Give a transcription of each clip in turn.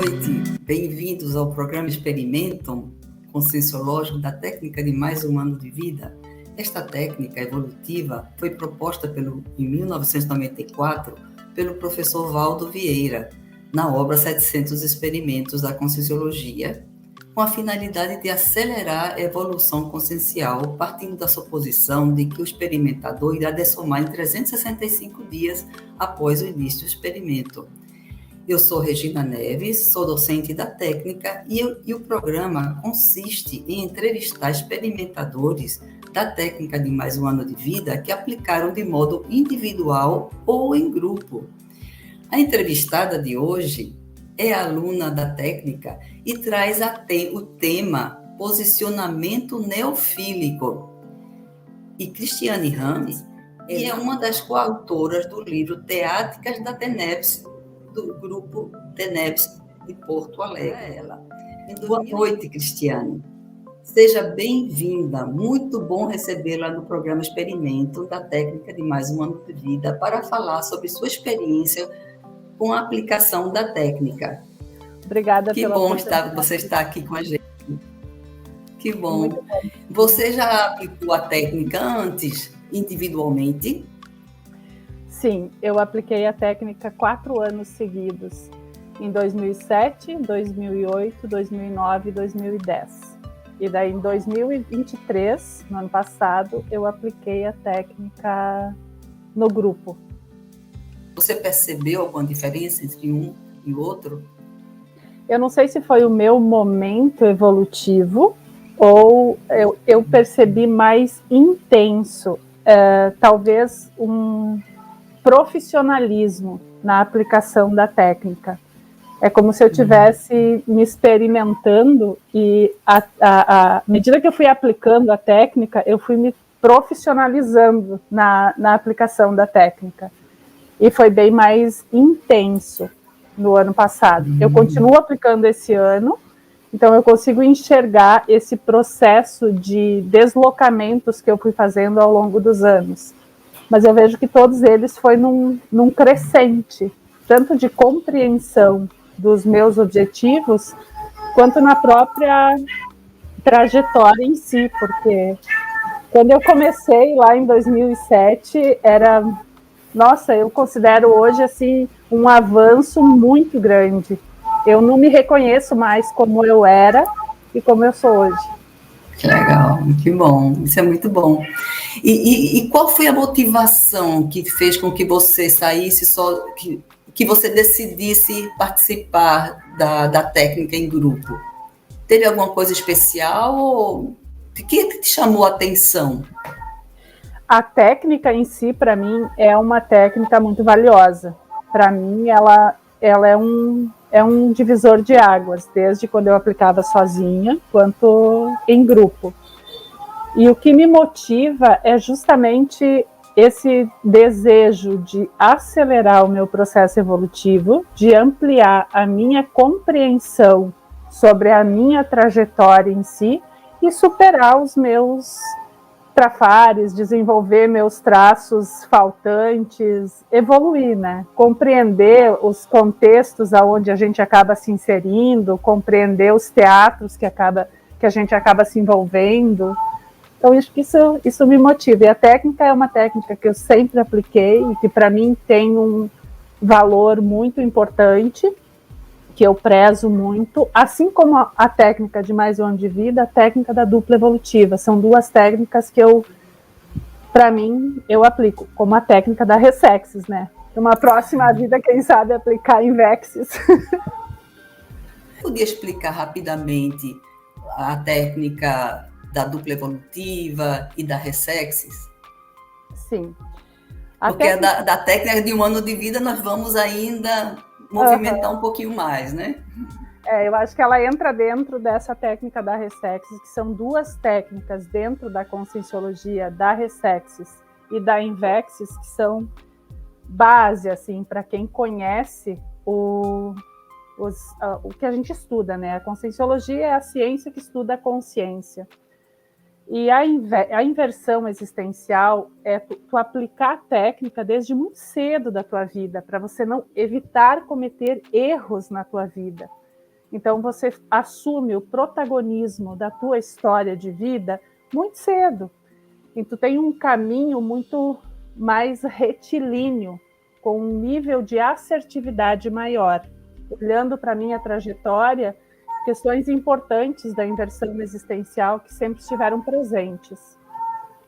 noite, bem-vindos ao programa Experimentum Conscienciológico da técnica de mais um ano de vida. Esta técnica evolutiva foi proposta em 1994 pelo professor Valdo Vieira, na obra 700 Experimentos da Conscienciologia, com a finalidade de acelerar a evolução consciencial, partindo da suposição de que o experimentador irá dessomar em 365 dias após o início do experimento. Eu sou Regina Neves, sou docente da técnica e o programa consiste em entrevistar experimentadores da técnica de mais um ano de vida que aplicaram de modo individual ou em grupo. A entrevistada de hoje é aluna da técnica e traz o tema posicionamento neofílico. E Cristiane Rames é uma das coautoras do livro Teáticas da TENEPS, do grupo TENEPS de Porto Alegre. Boa noite, Cristiane. Seja bem-vinda. Muito bom recebê-la no programa Experimento da técnica de mais um ano de vida para falar sobre sua experiência com a aplicação da técnica. Obrigada pela oportunidade. Que bom você estar aqui com a gente. Que bom. Você já aplicou a técnica antes, individualmente? Sim, eu apliquei a técnica 4 anos seguidos, em 2007, 2008, 2009 e 2010. E daí, em 2023, no ano passado, eu apliquei a técnica no grupo. Você percebeu alguma diferença entre um e outro? Eu não sei se foi o meu momento evolutivo ou eu percebi mais intenso, talvez um profissionalismo na aplicação da técnica. É como se eu estivesse me experimentando e à medida que eu fui aplicando a técnica, eu fui me profissionalizando na aplicação da técnica. E foi bem mais intenso no ano passado. Eu continuo aplicando esse ano, então eu consigo enxergar esse processo de deslocamentos que eu fui fazendo ao longo dos anos. Mas eu vejo que todos eles foi num crescente, tanto de compreensão dos meus objetivos, quanto na própria trajetória em si, porque quando eu comecei lá em 2007, nossa, eu considero hoje assim um avanço muito grande. Eu não me reconheço mais como eu era e como eu sou hoje. Que legal, que bom, isso é muito bom. E qual foi a motivação que fez com que você saísse que você decidisse participar da técnica em grupo? Teve alguma coisa especial ou o que te chamou a atenção? A técnica em si, para mim, é uma técnica muito valiosa. Para mim, ela é um divisor de águas, desde quando eu aplicava sozinha, quanto em grupo. E o que me motiva é justamente esse desejo de acelerar o meu processo evolutivo, de ampliar a minha compreensão sobre a minha trajetória em si e superar os meus trafares, desenvolver meus traços faltantes, evoluir, né? Compreender os contextos aonde a gente acaba se inserindo, compreender os teatros que a gente acaba se envolvendo. Então, isso me motiva. E a técnica é uma técnica que eu sempre apliquei e que, para mim, tem um valor muito importante, que eu prezo muito, assim como a técnica de mais um ano de vida, a técnica da dupla evolutiva. São 2 técnicas que para mim, eu aplico, como a técnica da Resexis, né? Uma próxima vida, quem sabe, aplicar em Vexis. Podia explicar rapidamente a técnica da dupla evolutiva e da Resexis? Sim. Porque da técnica de um ano de vida nós vamos ainda movimentar um pouquinho mais, né? Eu acho que ela entra dentro dessa técnica da Resexis, que são 2 técnicas dentro da Conscienciologia da Resexis e da Invexis, que são base, assim, para quem conhece o que a gente estuda, né? A Conscienciologia é a ciência que estuda a consciência. E a inversão existencial é tu aplicar a técnica desde muito cedo da tua vida, para você não evitar cometer erros na tua vida. Então, você assume o protagonismo da tua história de vida muito cedo. E tu tem um caminho muito mais retilíneo, com um nível de assertividade maior. Olhando para a minha trajetória, questões importantes da inversão existencial que sempre estiveram presentes.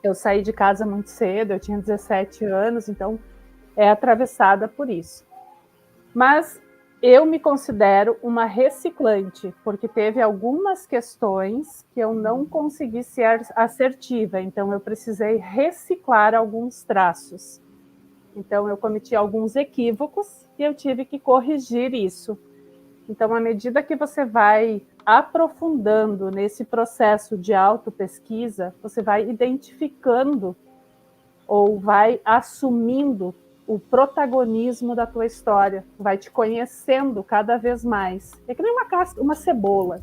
Eu saí de casa muito cedo, eu tinha 17 anos, então é atravessada por isso. Mas eu me considero uma reciclante, porque teve algumas questões que eu não consegui ser assertiva, então eu precisei reciclar alguns traços. Então eu cometi alguns equívocos e eu tive que corrigir isso. Então, à medida que você vai aprofundando nesse processo de autopesquisa, você vai identificando ou vai assumindo o protagonismo da tua história, vai te conhecendo cada vez mais. É que nem uma cebola.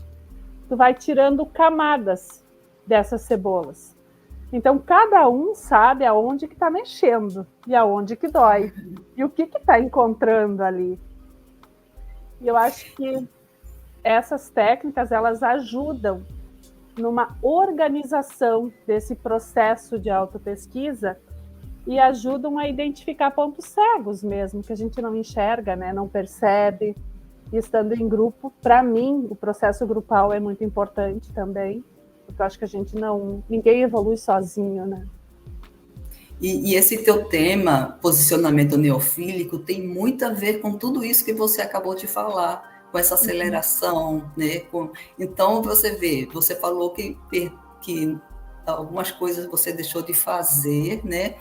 Tu vai tirando camadas dessas cebolas. Então, cada um sabe aonde que está mexendo e aonde que dói. E o que está encontrando ali. E eu acho que essas técnicas, elas ajudam numa organização desse processo de autopesquisa e ajudam a identificar pontos cegos mesmo, que a gente não enxerga, né? Não percebe. E estando em grupo, para mim, o processo grupal é muito importante também, porque eu acho que a gente ninguém evolui sozinho, né? E esse teu tema, posicionamento neofílico, tem muito a ver com tudo isso que você acabou de falar, com essa aceleração, né? Então, você vê, você falou que algumas coisas você deixou de fazer, né?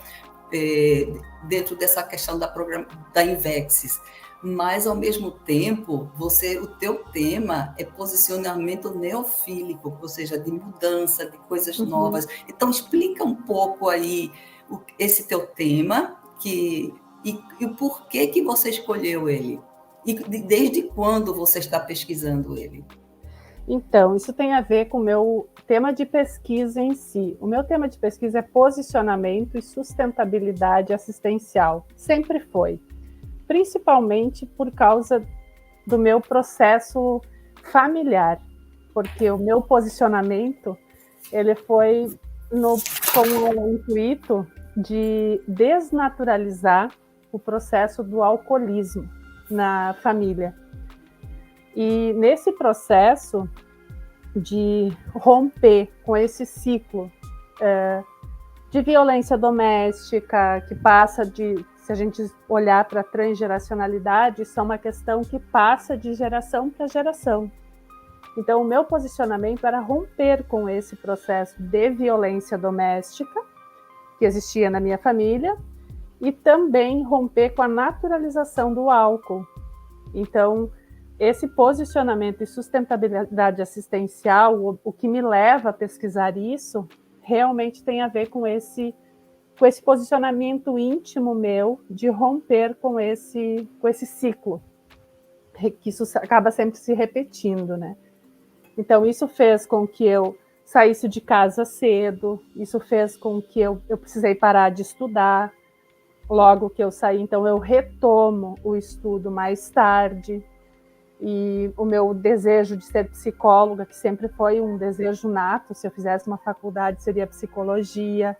Dentro dessa questão da Invexis, mas ao mesmo tempo o teu tema é posicionamento neofílico, ou seja, de mudança, de coisas novas. Então explica um pouco aí esse teu tema e o porquê que você escolheu ele e desde quando você está pesquisando ele. Então, isso tem a ver com o meu tema de pesquisa em si. O meu tema de pesquisa é posicionamento e sustentabilidade assistencial. Sempre foi. Principalmente por causa do meu processo familiar. Porque o meu posicionamento, ele foi com o intuito de desnaturalizar o processo do alcoolismo na família. E nesse processo de romper com esse ciclo de violência doméstica, que passa se a gente olhar para a transgeracionalidade, isso é uma questão que passa de geração para geração. Então, o meu posicionamento era romper com esse processo de violência doméstica que existia na minha família e também romper com a naturalização do álcool. Então, esse posicionamento e sustentabilidade assistencial, o que me leva a pesquisar isso, realmente tem a ver com esse posicionamento íntimo meu de romper com esse ciclo, que isso acaba sempre se repetindo, né? Então, isso fez com que eu saísse de casa cedo, isso fez com que eu precisei parar de estudar. Logo que eu saí, então eu retomo o estudo mais tarde. E o meu desejo de ser psicóloga, que sempre foi um desejo nato, se eu fizesse uma faculdade seria psicologia.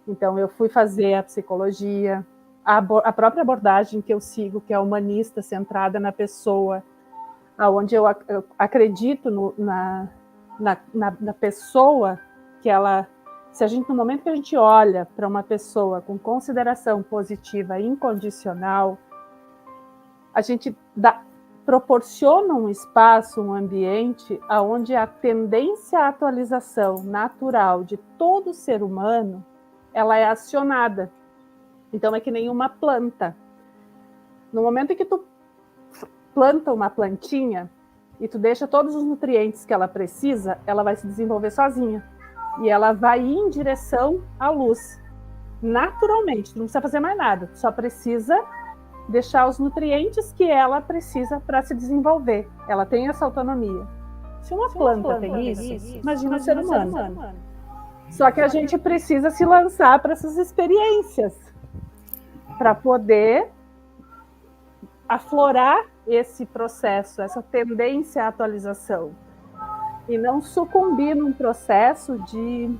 Então eu fui fazer a psicologia, a própria abordagem que eu sigo, que é humanista, centrada na pessoa, onde eu acredito na pessoa, que ela, no momento que a gente olha para uma pessoa com consideração positiva e incondicional, a gente proporciona um espaço, um ambiente onde a tendência à atualização natural de todo ser humano, ela é acionada. Então é que nem uma planta. No momento em que tu planta uma plantinha e tu deixa todos os nutrientes que ela precisa, ela vai se desenvolver sozinha. E ela vai ir em direção à luz. Naturalmente, tu não precisa fazer mais nada. Tu só precisa deixar os nutrientes que ela precisa para se desenvolver. Ela tem essa autonomia. Se uma planta tem isso, imagina o ser humano. Só que a gente precisa se lançar para essas experiências para poder aflorar esse processo, essa tendência à atualização, e não sucumbir num processo de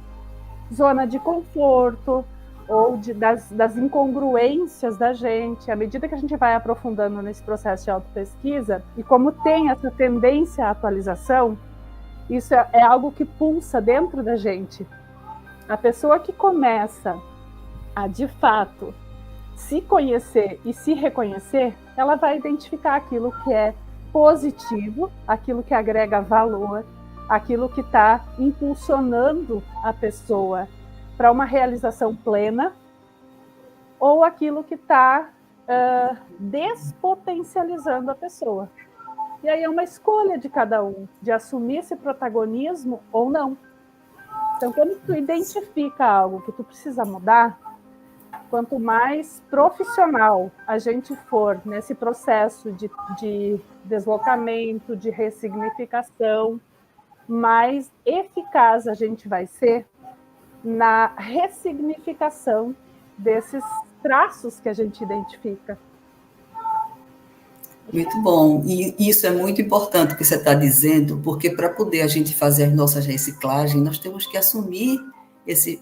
zona de conforto ou das incongruências da gente. À medida que a gente vai aprofundando nesse processo de autopesquisa, e como tem essa tendência à atualização, isso é algo que pulsa dentro da gente. A pessoa que começa a, de fato, se conhecer e se reconhecer, ela vai identificar aquilo que é positivo, aquilo que agrega valor, aquilo que está impulsionando a pessoa para uma realização plena, ou aquilo que está despotencializando a pessoa. E aí é uma escolha de cada um, de assumir esse protagonismo ou não. Então, quando tu identifica algo que tu precisa mudar, quanto mais profissional a gente for nesse processo de deslocamento, de ressignificação, mais eficaz a gente vai ser na ressignificação desses traços que a gente identifica. Muito bom. E isso é muito importante que você está dizendo, porque para poder a gente fazer as nossas reciclagens, nós temos que assumir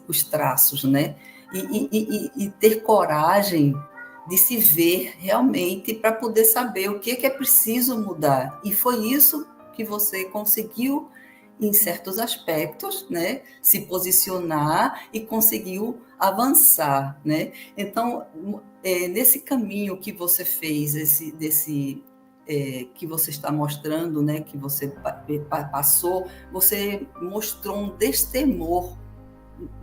os traços, né? E ter coragem de se ver realmente para poder saber o que é preciso mudar. E foi isso que você conseguiu, em certos aspectos, né, se posicionar e conseguiu avançar, né? Então, nesse caminho que você fez, que você está mostrando, né, que você passou, você mostrou um destemor,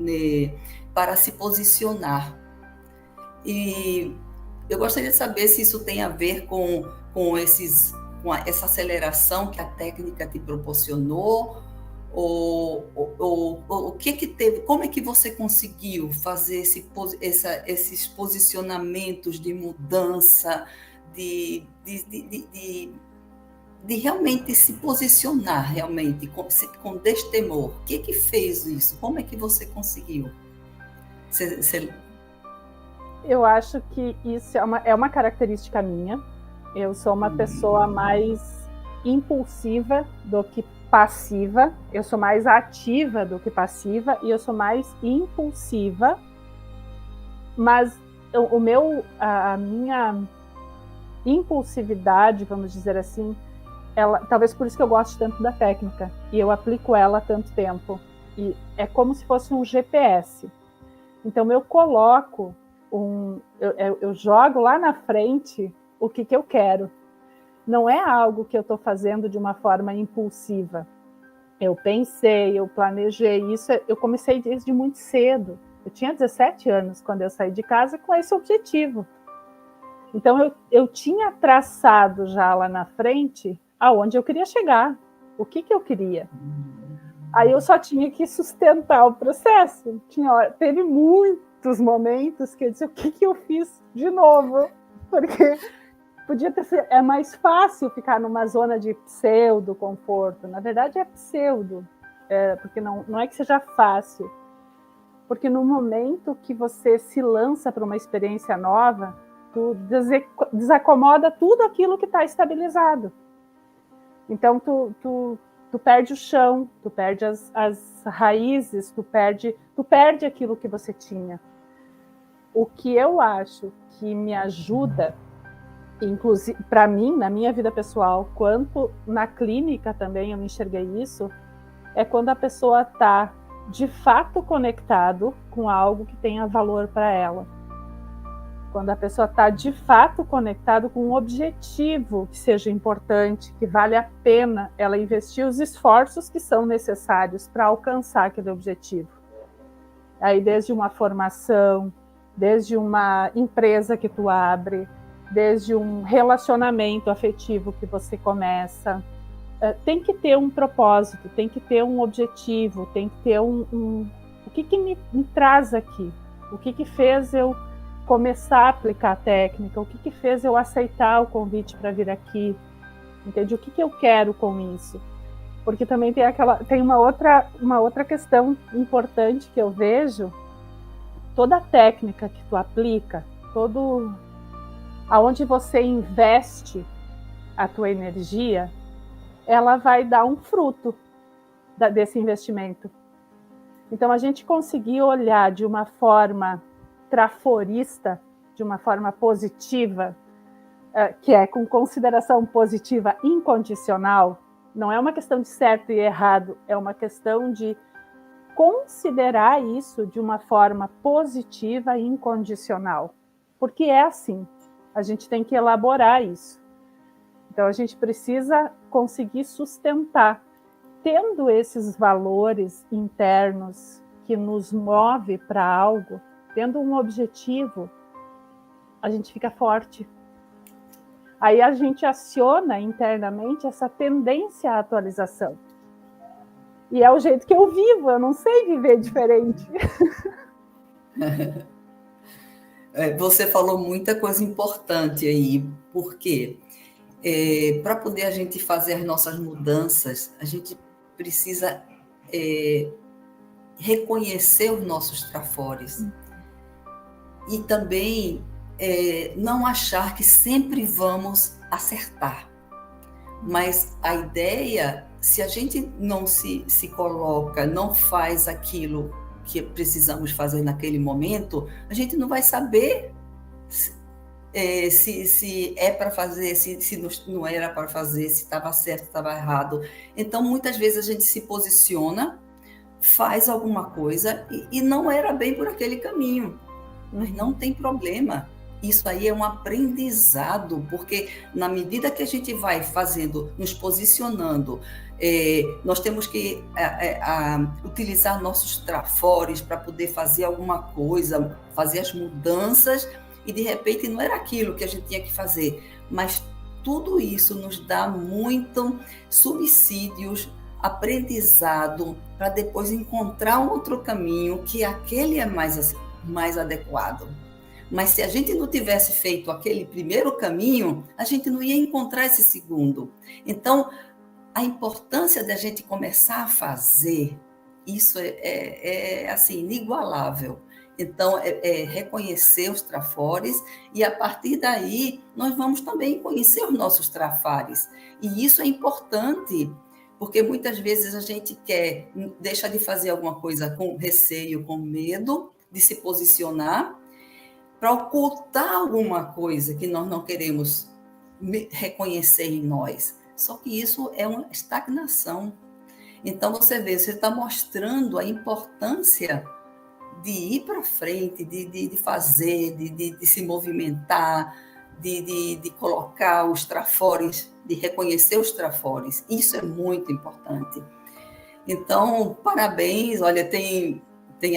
né, para se posicionar. E eu gostaria de saber se isso tem a ver com essa aceleração que a técnica te proporcionou, ou o que teve, como é que você conseguiu fazer esses posicionamentos de mudança, de realmente se posicionar realmente com destemor? O que fez isso? Como é que você conseguiu? Eu acho que isso é uma característica minha. Eu sou uma pessoa mais impulsiva do que passiva, eu sou mais ativa do que passiva, e eu sou mais impulsiva, mas a minha impulsividade, vamos dizer assim, talvez por isso que eu gosto tanto da técnica, e eu aplico ela há tanto tempo, e é como se fosse um GPS. Então eu coloco eu jogo lá na frente o que eu quero. Não é algo que eu estou fazendo de uma forma impulsiva. Eu pensei, eu planejei isso. Eu comecei desde muito cedo. Eu tinha 17 anos quando eu saí de casa com esse objetivo. Então, eu tinha traçado já lá na frente aonde eu queria chegar, o que eu queria. Aí eu só tinha que sustentar o processo. Teve muitos momentos que eu disse, o que eu fiz de novo? Porque podia ser, é mais fácil ficar numa zona de pseudo-conforto. Na verdade, é pseudo, porque não é que seja fácil. Porque no momento que você se lança para uma experiência nova, tu desacomoda tudo aquilo que está estabilizado. Então, tu perde o chão, tu perde as raízes, tu perde aquilo que você tinha. O que eu acho que me ajuda, inclusive para mim, na minha vida pessoal, quanto na clínica também eu enxerguei isso, é quando a pessoa está de fato conectado com algo que tenha valor para ela. Quando a pessoa está de fato conectado com um objetivo que seja importante, que vale a pena ela investir os esforços que são necessários para alcançar aquele objetivo. Aí desde uma formação, desde uma empresa que tu abre, desde um relacionamento afetivo que você começa, tem que ter um propósito, tem que ter um objetivo, tem que ter o que me traz aqui, o que fez eu começar a aplicar a técnica, o que fez eu aceitar o convite para vir aqui, entende? O que eu quero com isso? Porque também tem uma outra questão importante que eu vejo. Toda a técnica que tu aplica, aonde você investe a tua energia, ela vai dar um fruto desse investimento. Então, a gente conseguir olhar de uma forma traforista, de uma forma positiva, que é com consideração positiva incondicional, não é uma questão de certo e errado, é uma questão de considerar isso de uma forma positiva e incondicional. Porque é assim, a gente tem que elaborar isso. Então, a gente precisa conseguir sustentar. Tendo esses valores internos que nos move para algo, tendo um objetivo, a gente fica forte. Aí a gente aciona internamente essa tendência à atualização. E é o jeito que eu vivo, eu não sei viver diferente. Você falou muita coisa importante aí, porque para poder a gente fazer as nossas mudanças, a gente precisa reconhecer os nossos trafores. E também não achar que sempre vamos acertar. Mas a ideia, se a gente não se coloca, não faz aquilo que precisamos fazer naquele momento, a gente não vai saber se é para fazer, se não era para fazer, se estava certo, se estava errado. Então, muitas vezes a gente se posiciona, faz alguma coisa e não era bem por aquele caminho. Mas não tem problema. Isso aí é um aprendizado, porque na medida que a gente vai fazendo, nos posicionando, nós temos que utilizar nossos trafores para poder fazer alguma coisa, fazer as mudanças, e de repente não era aquilo que a gente tinha que fazer. Mas tudo isso nos dá muito subsídios, aprendizado, para depois encontrar um outro caminho, que aquele é mais adequado. Mas se a gente não tivesse feito aquele primeiro caminho, a gente não ia encontrar esse segundo. Então, a importância da gente começar a fazer, isso é assim, inigualável. Então, reconhecer os trafores, e a partir daí nós vamos também conhecer os nossos trafares. E isso é importante, porque muitas vezes a gente deixa de fazer alguma coisa com receio, com medo de se posicionar, para ocultar alguma coisa que nós não queremos reconhecer em nós. Só que isso é uma estagnação. Então, você está mostrando a importância de ir para frente, de fazer, de se movimentar, de colocar os trafores, de reconhecer os trafores. Isso é muito importante. Então, parabéns. Olha, tem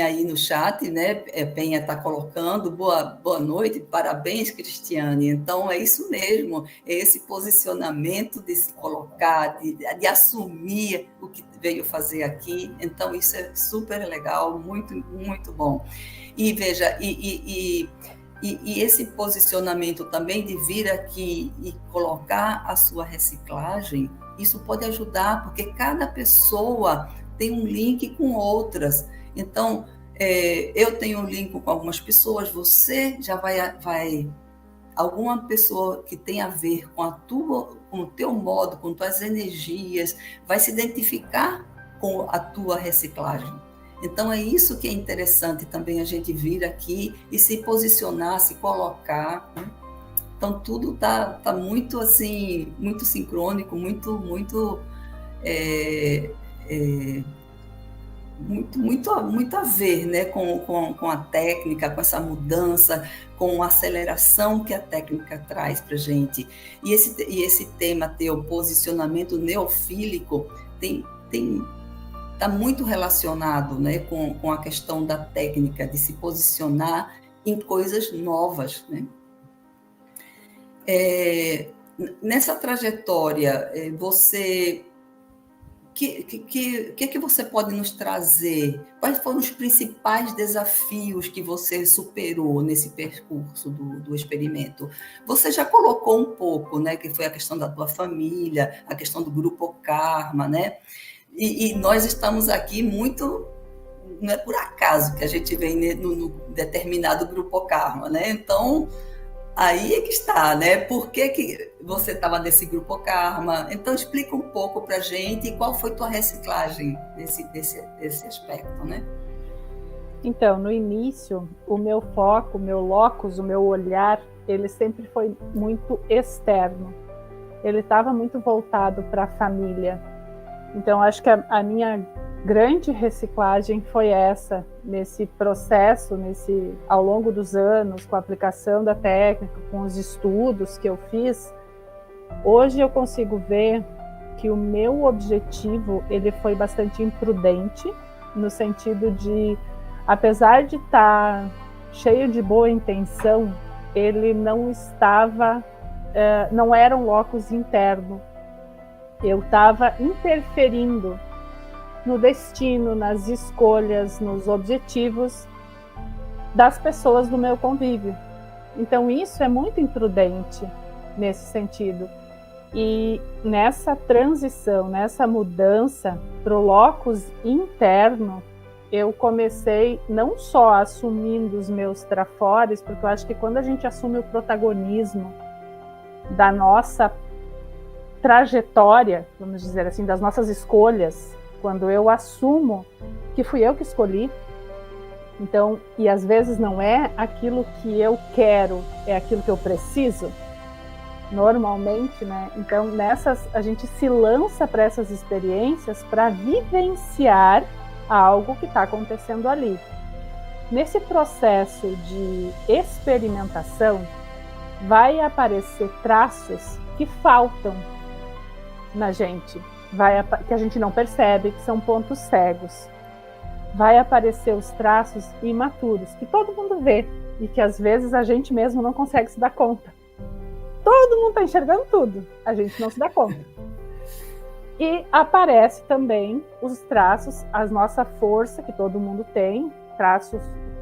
aí no chat, né? Penha está colocando, boa noite, parabéns, Cristiane. Então, é isso mesmo, é esse posicionamento de se colocar, de assumir o que veio fazer aqui. Então, isso é super legal, muito, muito bom. E veja, e esse posicionamento também de vir aqui e colocar a sua reciclagem, isso pode ajudar, porque cada pessoa tem um link com outras. Então, eu tenho um link com algumas pessoas, você já vai alguma pessoa que tem a ver com com o teu modo, com tuas energias, vai se identificar com a tua reciclagem. Então, é isso que é interessante também a gente vir aqui e se posicionar, se colocar, né? Então, tudo tá muito assim, muito sincrônico, muito a ver, né, com a técnica, com essa mudança, com a aceleração que a técnica traz para a gente. E esse tema teu, posicionamento neofílico, está muito relacionado, né, com a questão da técnica, de se posicionar em coisas novas, né? Nessa trajetória, você... O que você pode nos trazer? Quais foram os principais desafios que você superou nesse percurso do experimento? Você já colocou um pouco, né, que foi a questão da tua família, a questão do grupo Karma, né? E nós estamos aqui muito... Não é por acaso que a gente vem no determinado grupo Karma, né? Então, Aí é que está, né? Por que você estava nesse grupo Karma? Então, explica um pouco para a gente qual foi tua reciclagem desse aspecto, né? Então, no início, o meu foco, o meu locus, o meu olhar, ele sempre foi muito externo. Ele estava muito voltado para a família. Então, acho que a minha grande reciclagem foi essa, nesse processo, ao longo dos anos, com a aplicação da técnica, com os estudos que eu fiz. Hoje eu consigo ver que o meu objetivo ele foi bastante imprudente, no sentido de, apesar de estar cheio de boa intenção, ele não estava, não era um locus interno. Eu estava interferindo no destino, nas escolhas, nos objetivos das pessoas do meu convívio. Então isso é muito imprudente nesse sentido. E nessa transição, nessa mudança para o locus interno, eu comecei não só assumindo os meus trafores, porque eu acho que quando a gente assume o protagonismo da nossa trajetória, vamos dizer assim, das nossas escolhas, quando eu assumo que fui eu que escolhi, então, e às vezes não é aquilo que eu quero, é aquilo que eu preciso, normalmente, né? Então, a gente se lança para essas experiências para vivenciar algo que está acontecendo ali. Nesse processo de experimentação, vai aparecer traços que faltam na gente, que a gente não percebe, que são pontos cegos. Vai aparecer os traços imaturos, que todo mundo vê, e que às vezes a gente mesmo não consegue se dar conta. Todo mundo está enxergando tudo, a gente não se dá conta. E aparece também os traços, a nossa força, que todo mundo tem,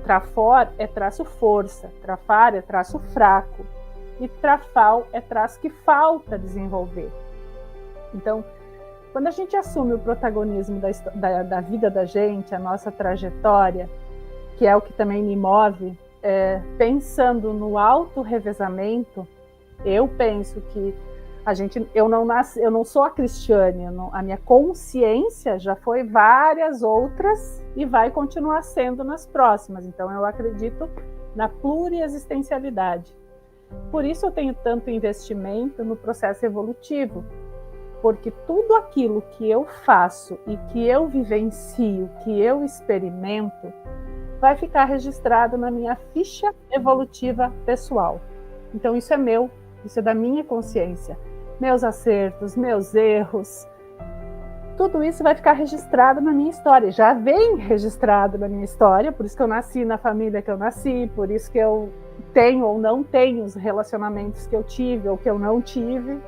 trafor é traço força, trafar é traço fraco, e trafal é traço que falta desenvolver. Então, quando a gente assume o protagonismo da vida da gente, a nossa trajetória, que é o que também me move, pensando no auto-revezamento, eu penso que eu não sou a Cristiane, a minha consciência já foi várias outras e vai continuar sendo nas próximas. Então, eu acredito na pluriexistencialidade. Por isso eu tenho tanto investimento no processo evolutivo, porque tudo aquilo que eu faço e que eu vivencio, que eu experimento, vai ficar registrado na minha ficha evolutiva pessoal. Então isso é meu, isso é da minha consciência. Meus acertos, meus erros, tudo isso vai ficar registrado na minha história. Já vem registrado na minha história, por isso que eu nasci na família que eu nasci, por isso que eu tenho ou não tenho os relacionamentos que eu tive ou que eu não tive.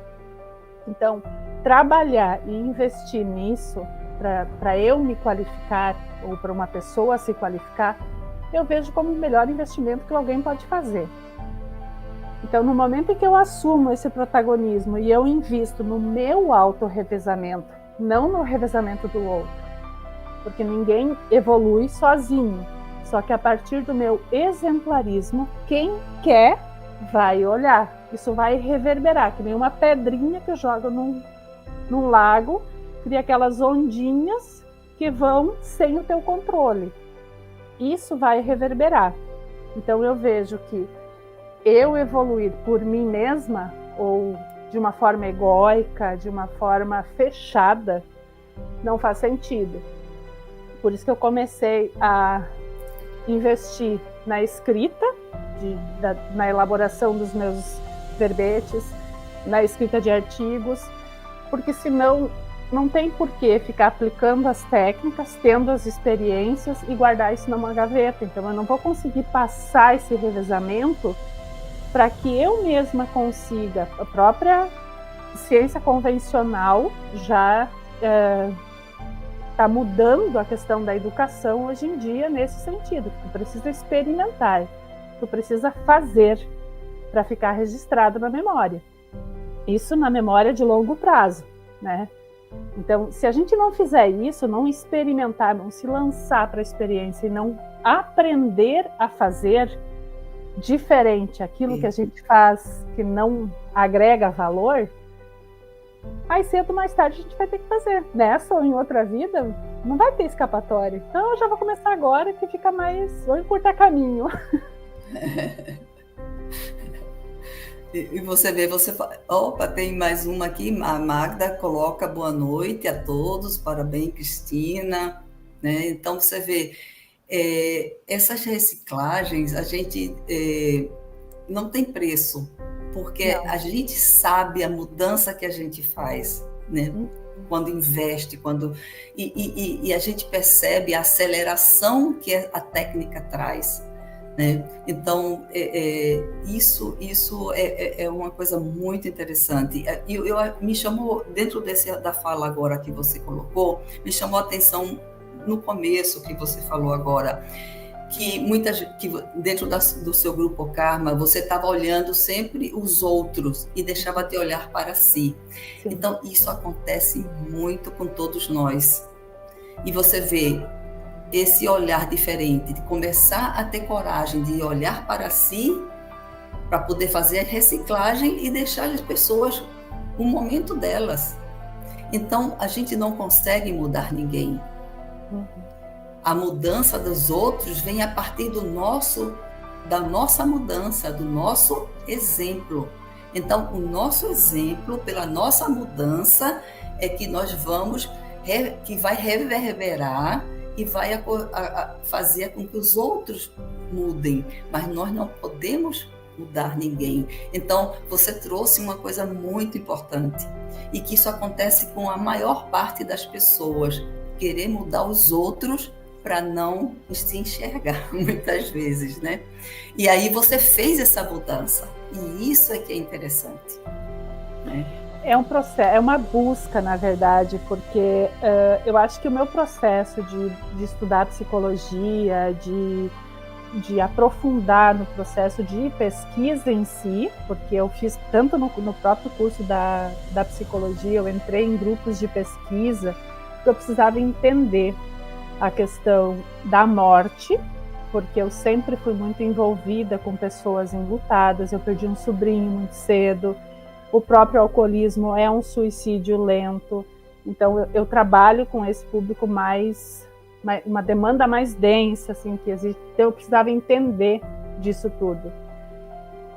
Então, trabalhar e investir nisso para eu me qualificar ou para uma pessoa se qualificar, eu vejo como o melhor investimento que alguém pode fazer. Então, no momento em que eu assumo esse protagonismo e eu invisto no meu auto-revezamento, não no revezamento do outro, porque ninguém evolui sozinho, só que a partir do meu exemplarismo, quem quer vai olhar. Isso vai reverberar, que nem uma pedrinha que eu jogo num lago, cria aquelas ondinhas que vão sem o teu controle. Isso vai reverberar. Então eu vejo que eu evoluir por mim mesma, ou de uma forma egóica, de uma forma fechada, não faz sentido. Por isso que eu comecei a investir na escrita, na elaboração dos meus verbetes, na escrita de artigos, porque senão não tem por que ficar aplicando as técnicas, tendo as experiências e guardar isso numa gaveta. Então eu não vou conseguir passar esse revezamento para que eu mesma consiga. A própria ciência convencional já está mudando a questão da educação hoje em dia nesse sentido. Tu precisa experimentar, tu precisa fazer para ficar registrado na memória. Isso na memória de longo prazo, né? Então, se a gente não fizer isso, não experimentar, não se lançar para a experiência e não aprender a fazer diferente, aquilo que a gente faz que não agrega valor, aí cedo ou mais tarde a gente vai ter que fazer. Nessa ou em outra vida, não vai ter escapatória. Então eu já vou começar agora, que fica mais... Vou encurtar caminho. E você vê, opa, tem mais uma aqui, a Magda coloca boa noite a todos, parabéns, Cristina, né? Então você vê, essas reciclagens, a gente não tem preço, porque a gente sabe a mudança que a gente faz, né? Quando investe, e a gente percebe a aceleração que a técnica traz, né? Então, isso é uma coisa muito interessante. Me chamou, dentro da fala agora que você colocou, me chamou a atenção no começo que você falou agora, que dentro do seu grupo Karma, você estava olhando sempre os outros e deixava de olhar para si. Sim. Então, isso acontece muito com todos nós. E você vê esse olhar diferente, de começar a ter coragem de olhar para si, para poder fazer a reciclagem e deixar as pessoas o momento delas. Então, a gente não consegue mudar ninguém. A mudança dos outros vem a partir da nossa mudança, do nosso exemplo. Então, o nosso exemplo, pela nossa mudança, é que nós que vai reverberar e vai fazer com que os outros mudem, mas nós não podemos mudar ninguém. Então, você trouxe uma coisa muito importante, e que isso acontece com a maior parte das pessoas, querer mudar os outros para não se enxergar, muitas vezes, né? E aí você fez essa mudança, e isso é que é interessante, né? É um processo, é uma busca, na verdade, porque eu acho que o meu processo de estudar psicologia, de aprofundar no processo de pesquisa em si, porque eu fiz tanto no próprio curso da psicologia, eu entrei em grupos de pesquisa, que eu precisava entender a questão da morte, porque eu sempre fui muito envolvida com pessoas enlutadas, eu perdi um sobrinho muito cedo, o próprio alcoolismo é um suicídio lento, então eu trabalho com esse público uma demanda mais densa, assim, que existe, então eu precisava entender disso tudo.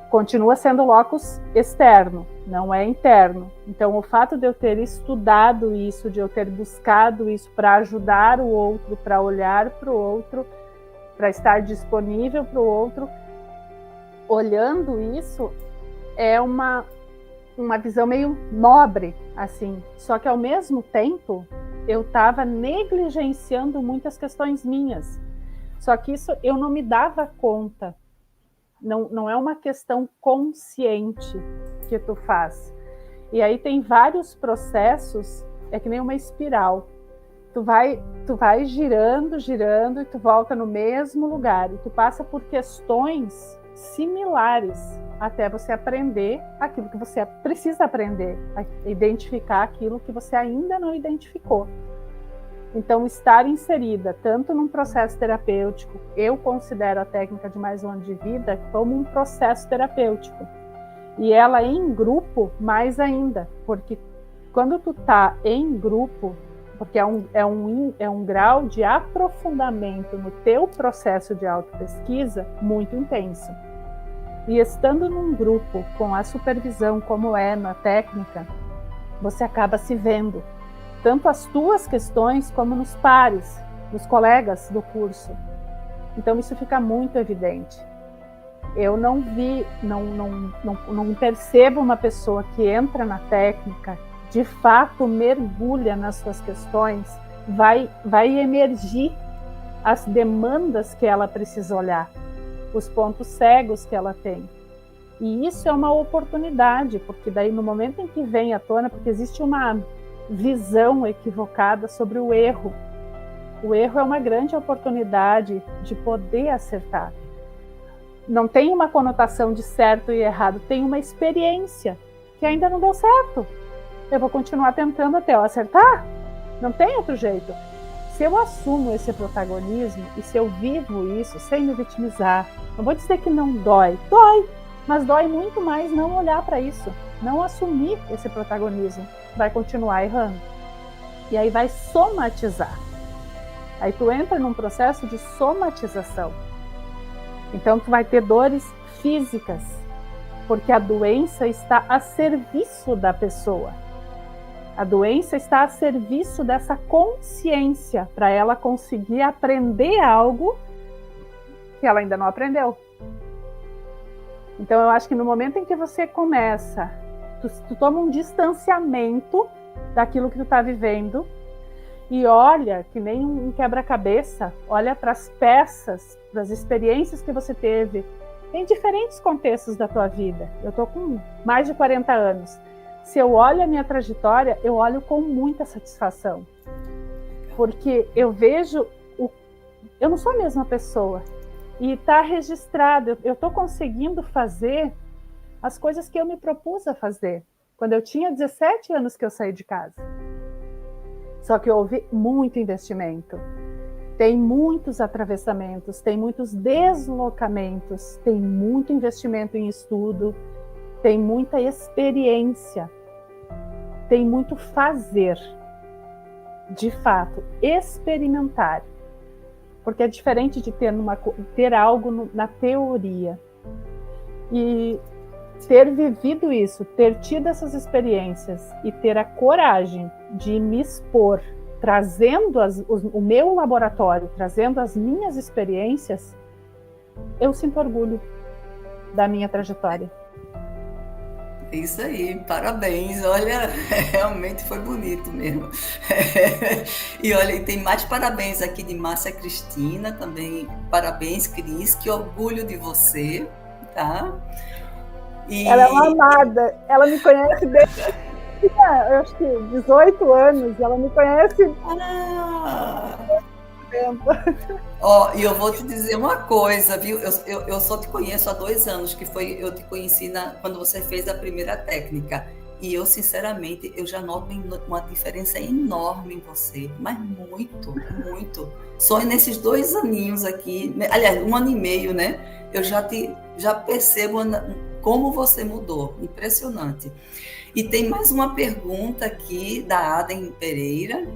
Continua sendo locus externo, não é interno. Então o fato de eu ter estudado isso, de eu ter buscado isso para ajudar o outro, para olhar para o outro, para estar disponível para o outro, olhando isso, é uma visão meio nobre, assim. Só que, ao mesmo tempo, eu estava negligenciando muitas questões minhas. Só que isso eu não me dava conta. Não é uma questão consciente que tu faz. E aí tem vários processos, é que nem uma espiral. Tu vai girando, e tu volta no mesmo lugar. E tu passa por questões similares, até você aprender aquilo que você precisa aprender, identificar aquilo que você ainda não identificou. Então, estar inserida tanto num processo terapêutico, eu considero a técnica de mais um ano de vida como um processo terapêutico. E ela em grupo, mais ainda, porque quando tu tá em grupo, porque é um grau de aprofundamento no teu processo de autopesquisa muito intenso. E estando num grupo com a supervisão, como é na técnica, você acaba se vendo, tanto as tuas questões como nos pares, nos colegas do curso. Então isso fica muito evidente. Eu não percebo uma pessoa que entra na técnica, de fato mergulha nas suas questões, vai emergir as demandas que ela precisa olhar, os pontos cegos que ela tem. E isso é uma oportunidade, porque daí no momento em que vem à tona, porque existe uma visão equivocada sobre o erro. O erro é uma grande oportunidade de poder acertar. Não tem uma conotação de certo e errado, tem uma experiência que ainda não deu certo. Eu vou continuar tentando até eu acertar, não tem outro jeito. Se eu assumo esse protagonismo e se eu vivo isso sem me vitimizar, não vou dizer que não dói, mas dói muito mais não olhar para isso, não assumir esse protagonismo, vai continuar errando. E aí vai somatizar. Aí tu entra num processo de somatização. Então tu vai ter dores físicas, porque a doença está a serviço da pessoa. A doença está a serviço dessa consciência, para ela conseguir aprender algo que ela ainda não aprendeu. Então eu acho que no momento em que você começa, tu toma um distanciamento daquilo que tu está vivendo e olha, que nem um quebra-cabeça, olha para as peças, para as experiências que você teve em diferentes contextos da tua vida. Eu estou com mais de 40 anos. Se eu olho a minha trajetória, eu olho com muita satisfação. Porque eu vejo, eu não sou a mesma pessoa. E está registrado, eu estou conseguindo fazer as coisas que eu me propus a fazer. Quando eu tinha 17 anos que eu saí de casa. Só que houve muito investimento. Tem muitos atravessamentos, tem muitos deslocamentos, tem muito investimento em estudo, tem muita experiência, tem muito fazer, de fato, experimentar. Porque é diferente de ter algo na teoria. E ter vivido isso, ter tido essas experiências e ter a coragem de me expor, trazendo o meu laboratório, trazendo as minhas experiências, eu sinto orgulho da minha trajetória. Isso aí, parabéns, olha, realmente foi bonito mesmo. E olha, tem mais parabéns aqui de Márcia Cristina, também parabéns, Cris, que orgulho de você, tá? Ela é uma amada, ela me conhece desde, eu acho que 18 anos, ela me conhece. E eu vou te dizer uma coisa, viu? Eu só te conheço há 2 anos, que foi eu te conheci quando você fez a primeira técnica. E eu, sinceramente, eu já noto uma diferença enorme em você, mas muito, muito. Só nesses 2 aninhos aqui, aliás, 1 ano e meio, né? Eu já percebo como você mudou, impressionante. E tem mais uma pergunta aqui da Aden Pereira.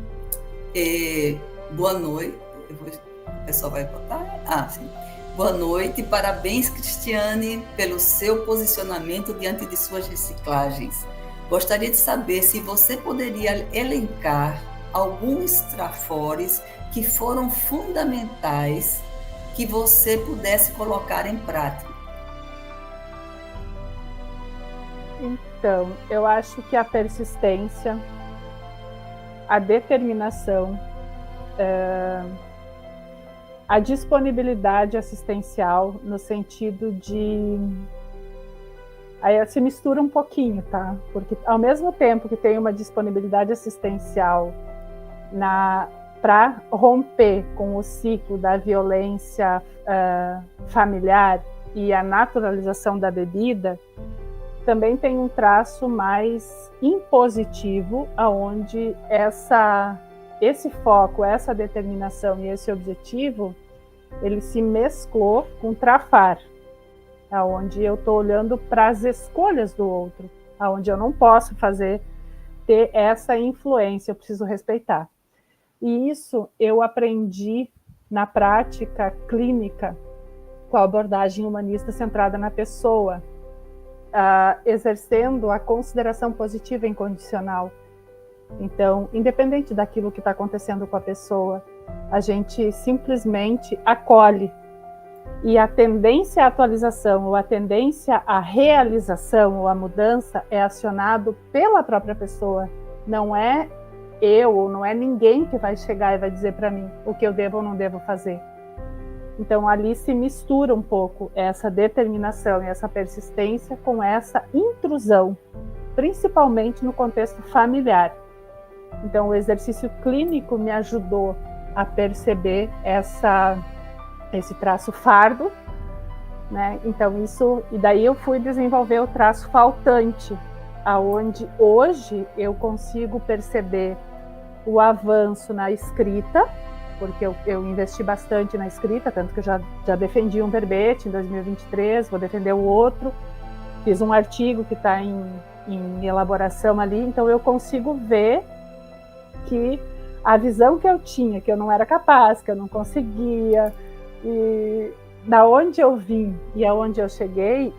Boa noite. O pessoal vai botar? Sim. Boa noite, parabéns, Cristiane, pelo seu posicionamento diante de suas reciclagens. Gostaria de saber se você poderia elencar alguns trafores que foram fundamentais que você pudesse colocar em prática. Então, eu acho que a persistência, a determinação, a disponibilidade assistencial, no sentido de... Aí se mistura um pouquinho, tá? Porque ao mesmo tempo que tem uma disponibilidade assistencial para romper com o ciclo da violência familiar e a naturalização da bebida, também tem um traço mais impositivo, onde esse foco, essa determinação e esse objetivo, ele se mesclou com trafar, onde eu estou olhando para as escolhas do outro, onde eu não posso ter essa influência, eu preciso respeitar. E isso eu aprendi na prática clínica, com a abordagem humanista centrada na pessoa, exercendo a consideração positiva incondicional. Então, independente daquilo que está acontecendo com a pessoa, a gente simplesmente acolhe. E a tendência à atualização, ou a tendência à realização, ou à mudança, é acionado pela própria pessoa. Não é eu, ou não é ninguém que vai chegar e vai dizer para mim o que eu devo ou não devo fazer. Então, ali se mistura um pouco essa determinação e essa persistência com essa intrusão, principalmente no contexto familiar. Então, o exercício clínico me ajudou a perceber esse traço fardo, né? Então, e daí eu fui desenvolver o traço faltante, aonde hoje eu consigo perceber o avanço na escrita, porque eu investi bastante na escrita, tanto que eu já defendi um verbete em 2023, vou defender o outro, fiz um artigo que está em elaboração ali, então eu consigo ver que a visão que eu tinha, que eu não era capaz, que eu não conseguia, e da onde eu vim e aonde eu cheguei,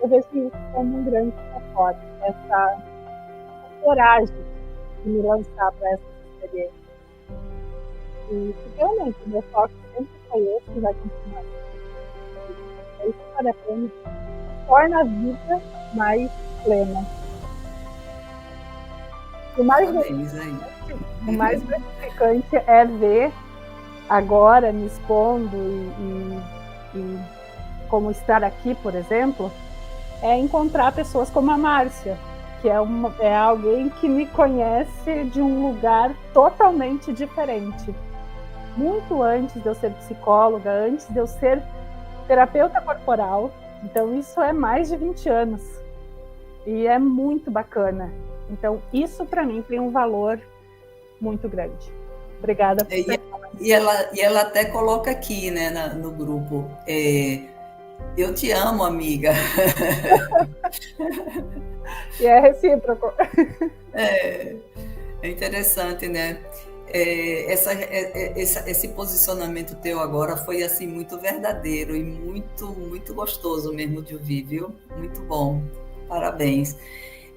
eu vejo isso como um grande propósito, essa coragem de me lançar para essa experiência. E realmente, o meu foco sempre foi esse, e vai continuar. É isso que vale a pena, torna a vida mais plena. O mais gratificante é ver agora me expondo e como estar aqui, por exemplo, é encontrar pessoas como a Márcia, que é alguém que me conhece de um lugar totalmente diferente. Muito antes de eu ser psicóloga, antes de eu ser terapeuta corporal. Então, isso é mais de 20 anos. E é muito bacana. Então, isso para mim tem um valor muito grande. Obrigada. E ela até coloca aqui, né, no grupo, eu te amo, amiga. E é recíproco. É interessante, né? Esse posicionamento teu agora foi assim muito verdadeiro e muito gostoso mesmo de ouvir, viu? Muito bom, parabéns.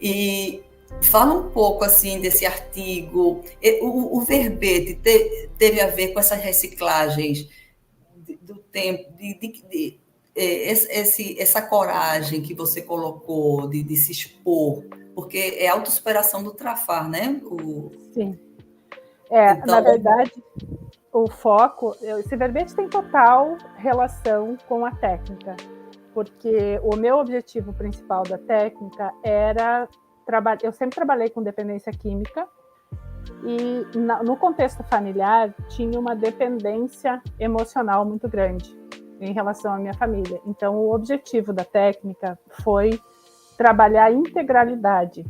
E fala um pouco assim desse artigo. O verbete teve a ver com essas reciclagens do tempo, essa coragem que você colocou de se expor, porque é autossuperação do Trafar, né? Sim. Então, na verdade, o foco, esse verbete tem total relação com a técnica, porque o meu objetivo principal da técnica era eu sempre trabalhei com dependência química e no contexto familiar tinha uma dependência emocional muito grande em relação à minha família. Então, o objetivo da técnica foi trabalhar a integralidade,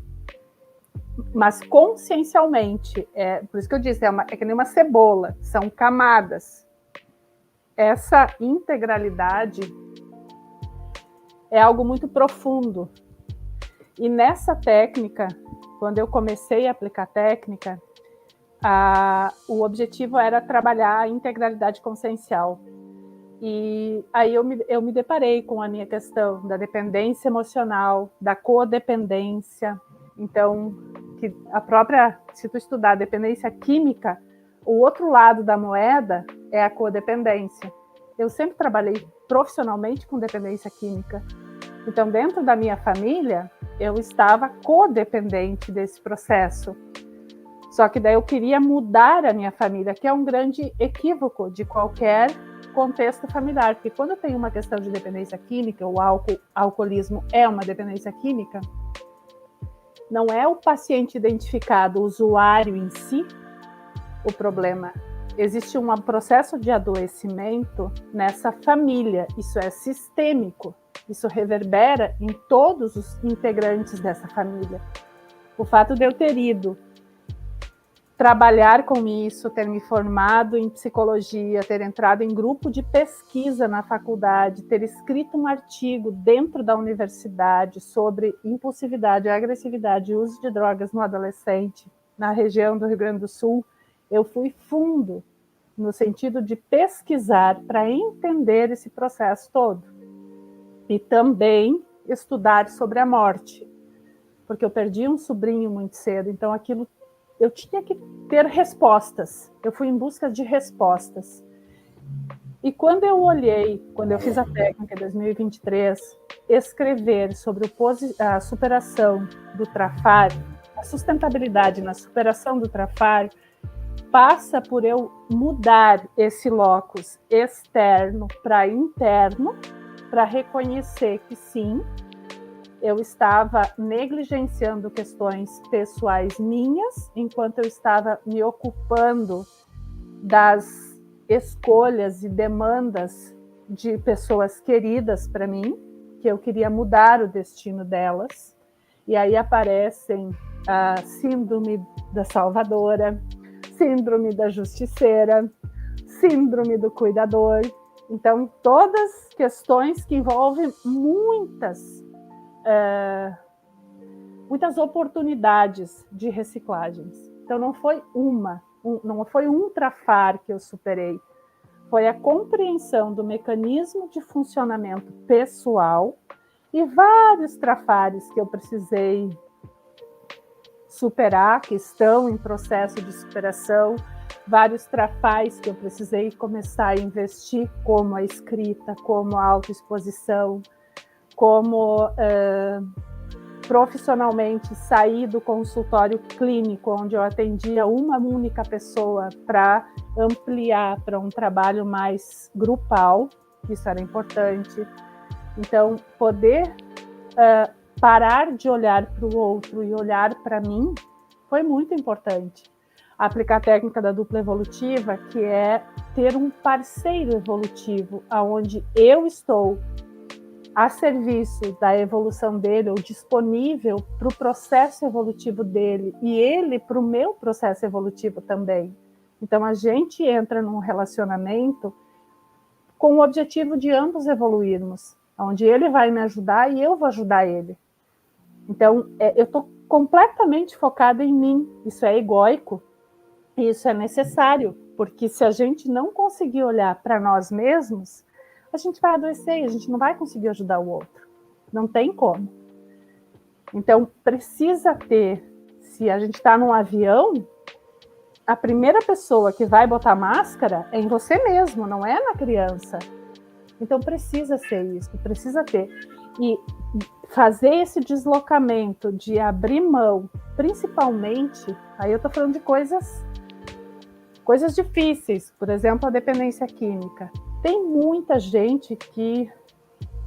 mas consciencialmente. Por isso que eu disse, é que nem uma cebola, são camadas. Essa integralidade é algo muito profundo. E nessa técnica, quando eu comecei a aplicar a técnica, o objetivo era trabalhar a integralidade consciencial. E aí eu me deparei com a minha questão da dependência emocional, da codependência. Então, se tu estudar a dependência química, o outro lado da moeda é a codependência. Eu sempre trabalhei profissionalmente com dependência química. Então, dentro da minha família, eu estava codependente desse processo. Só que daí eu queria mudar a minha família, que é um grande equívoco de qualquer contexto familiar, porque quando tem uma questão de dependência química, o alcoolismo é uma dependência química, não é o paciente identificado, o usuário em si, o problema. Existe um processo de adoecimento nessa família, isso é sistêmico, isso reverbera em todos os integrantes dessa família. O fato de eu ter ido trabalhar com isso, ter me formado em psicologia, ter entrado em grupo de pesquisa na faculdade, ter escrito um artigo dentro da universidade sobre impulsividade, agressividade e uso de drogas no adolescente, na região do Rio Grande do Sul, eu fui fundo no sentido de pesquisar para entender esse processo todo. E também estudar sobre a morte, porque eu perdi um sobrinho muito cedo, então aquilo eu tinha que ter respostas. Eu fui em busca de respostas. E quando eu fiz a técnica em 2023, escrever sobre a superação do Trafar, a sustentabilidade na superação do Trafar, passa por eu mudar esse locus externo para interno, para reconhecer que sim, eu estava negligenciando questões pessoais minhas, enquanto eu estava me ocupando das escolhas e demandas de pessoas queridas para mim, que eu queria mudar o destino delas. E aí aparecem a síndrome da salvadora, síndrome da justiceira, síndrome do cuidador. Então, todas questões que envolvem muitas oportunidades de reciclagens. Então, não foi um trafar que eu superei, foi a compreensão do mecanismo de funcionamento pessoal e vários trafares que eu precisei superar, que estão em processo de superação, vários trafais que eu precisei começar a investir, como a escrita, como a autoexposição, como profissionalmente sair do consultório clínico, onde eu atendia uma única pessoa, para ampliar para um trabalho mais grupal, isso era importante. Então, poder parar de olhar para o outro e olhar para mim foi muito importante. Aplicar a técnica da dupla evolutiva, que é ter um parceiro evolutivo, onde eu estou a serviço da evolução dele, ou disponível para o processo evolutivo dele, e ele para o meu processo evolutivo também. Então, a gente entra num relacionamento com o objetivo de ambos evoluirmos, onde ele vai me ajudar e eu vou ajudar ele. Então, eu estou completamente focada em mim. Isso é egóico, e isso é necessário, porque se a gente não conseguir olhar para nós mesmos, a gente vai adoecer e a gente não vai conseguir ajudar o outro. Não tem como. Então, precisa ter, se a gente está num avião, a primeira pessoa que vai botar máscara é em você mesmo, não é na criança. Então, precisa ser isso, precisa ter. E fazer esse deslocamento de abrir mão, principalmente, aí eu estou falando de coisas difíceis, por exemplo, a dependência química. Tem muita gente que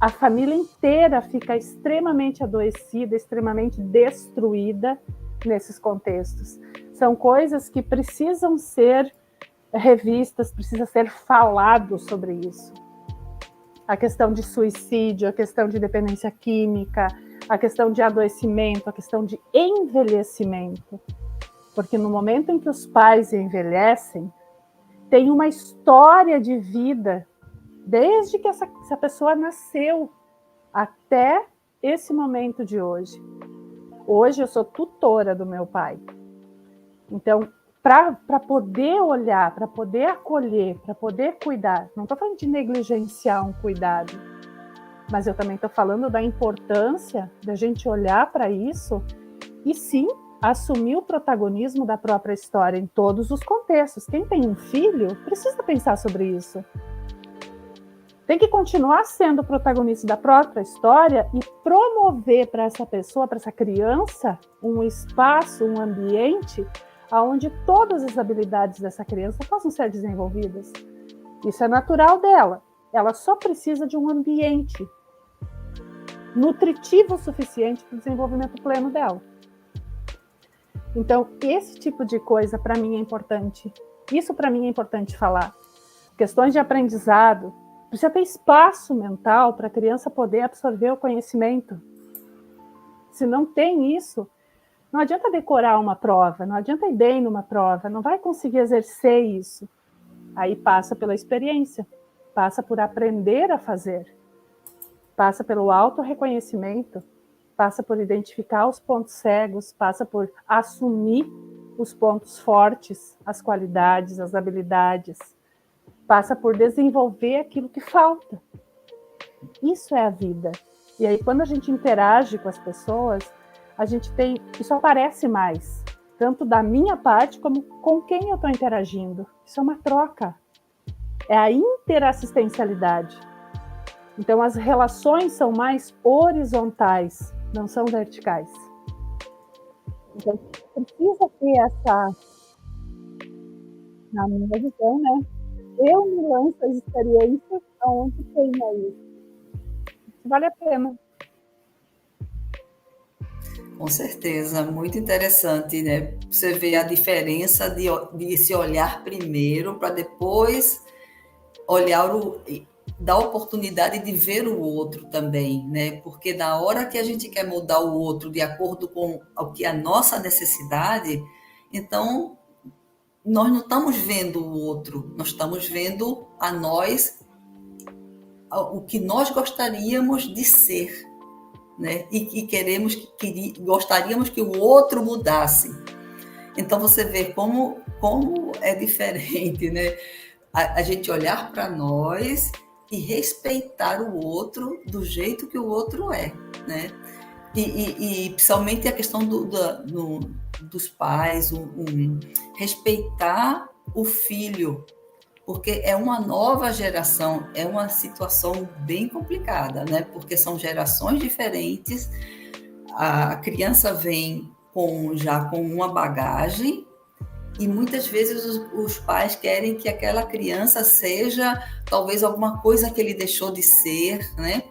a família inteira fica extremamente adoecida, extremamente destruída nesses contextos. São coisas que precisam ser revistas, precisa ser falado sobre isso. A questão de suicídio, a questão de dependência química, a questão de adoecimento, a questão de envelhecimento. Porque no momento em que os pais envelhecem, tem uma história de vida, desde que essa pessoa nasceu até esse momento de hoje. Hoje eu sou tutora do meu pai. Então, para poder olhar, para poder acolher, para poder cuidar, não estou falando de negligenciar um cuidado, mas eu também estou falando da importância da gente olhar para isso e sim assumir o protagonismo da própria história em todos os contextos. Quem tem um filho precisa pensar sobre isso. Tem que continuar sendo o protagonista da própria história e promover para essa pessoa, para essa criança, um espaço, um ambiente onde todas as habilidades dessa criança possam ser desenvolvidas. Isso é natural dela. Ela só precisa de um ambiente nutritivo o suficiente para o desenvolvimento pleno dela. Então, esse tipo de coisa, para mim, é importante. Isso, para mim, é importante falar. Questões de aprendizado. Precisa ter espaço mental para a criança poder absorver o conhecimento. Se não tem isso, não adianta decorar uma prova, não adianta ir bem numa prova, não vai conseguir exercer isso. Aí passa pela experiência, passa por aprender a fazer, passa pelo autorreconhecimento, passa por identificar os pontos cegos, passa por assumir os pontos fortes, as qualidades, as habilidades, passa por desenvolver aquilo que falta. Isso é a vida. E aí, quando a gente interage com as pessoas, a gente tem, isso aparece mais, tanto da minha parte como com quem eu estou interagindo. Isso é uma troca. É a interassistencialidade. Então, as relações são mais horizontais, não são verticais. Então, precisa ter essa, na minha visão, né? Eu me lanço as experiências onde tenha isso. Vale a pena. Com certeza, muito interessante, né? Você vê a diferença de se olhar primeiro para depois olhar dar oportunidade de ver o outro também, né? Porque na hora que a gente quer mudar o outro de acordo com o que é a nossa necessidade, então nós não estamos vendo o outro, nós estamos vendo a nós, o que nós gostaríamos de ser, né? E gostaríamos que o outro mudasse. Então você vê como é diferente, né? A gente olhar para nós e respeitar o outro do jeito que o outro é, né? E principalmente a questão dos pais, respeitar o filho, porque é uma nova geração, é uma situação bem complicada, né? Porque são gerações diferentes, a criança vem já com uma bagagem, e muitas vezes os pais querem que aquela criança seja talvez alguma coisa que ele deixou de ser, né?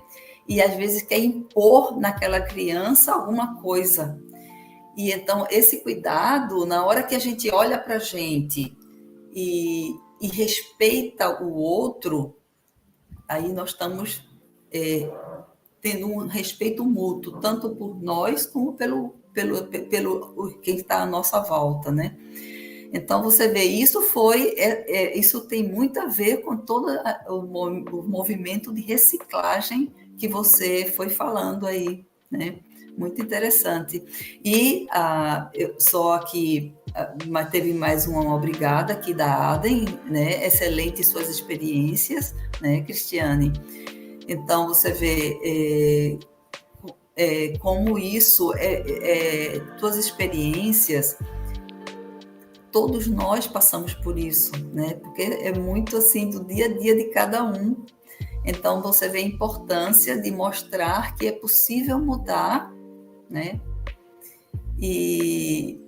E às vezes quer impor naquela criança alguma coisa. E então esse cuidado, na hora que a gente olha para a gente e respeita o outro, aí nós estamos tendo um respeito mútuo, tanto por nós como pelo quem está à nossa volta, né? Então você vê, isso tem muito a ver com todo o movimento de reciclagem que você foi falando aí, né? Muito interessante. E só aqui teve mais uma obrigada aqui da Aden, né? Excelente suas experiências, né, Cristiane? Então você vê como isso, tuas experiências, todos nós passamos por isso, né? Porque é muito assim do dia a dia de cada um. Então você vê a importância de mostrar que é possível mudar, né? E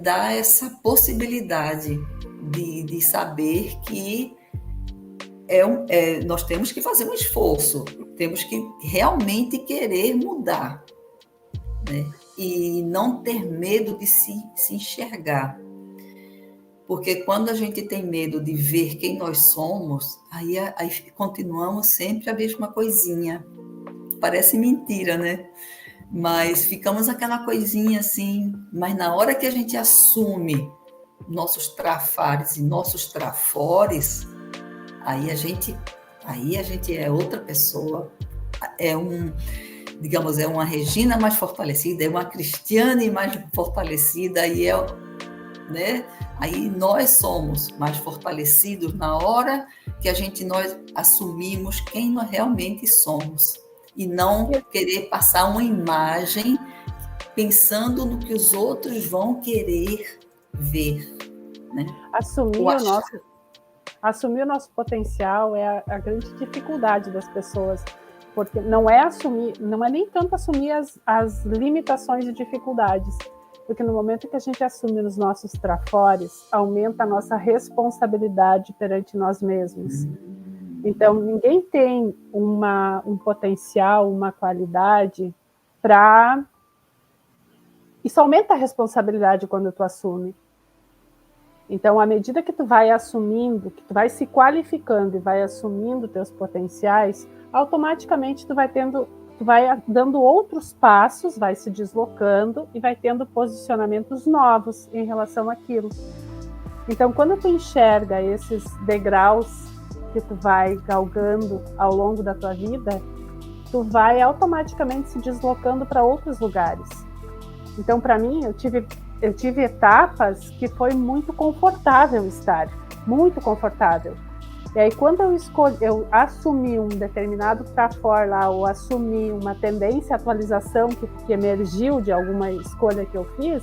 dar essa possibilidade de saber que nós temos que fazer um esforço, temos que realmente querer mudar, né? E não ter medo de se enxergar. Porque quando a gente tem medo de ver quem nós somos, aí continuamos sempre a mesma coisinha. Parece mentira, né? Mas ficamos aquela coisinha assim. Mas na hora que a gente assume nossos trafares e nossos trafores, aí a gente é outra pessoa. Digamos, é uma Regina mais fortalecida, é uma Cristiane mais fortalecida, né? Aí nós somos mais fortalecidos na hora que nós assumimos quem nós realmente somos e não querer passar uma imagem pensando no que os outros vão querer ver, né? Assumir o nosso potencial é a grande dificuldade das pessoas, porque não é nem tanto assumir as limitações e dificuldades, porque no momento que a gente assume os nossos trafores, aumenta a nossa responsabilidade perante nós mesmos. Então, ninguém tem um potencial, uma qualidade para... Isso aumenta a responsabilidade quando tu assume. Então, à medida que tu vai assumindo, que tu vai se qualificando e vai assumindo teus potenciais, automaticamente tu vai dando outros passos, vai se deslocando e vai tendo posicionamentos novos em relação àquilo. Então, quando tu enxerga esses degraus que tu vai galgando ao longo da tua vida, tu vai automaticamente se deslocando para outros lugares. Então, para mim, eu tive etapas que foi muito confortável estar, muito confortável. E aí, quando eu assumi um determinado trafor lá, ou assumi uma tendência, atualização que emergiu de alguma escolha que eu fiz,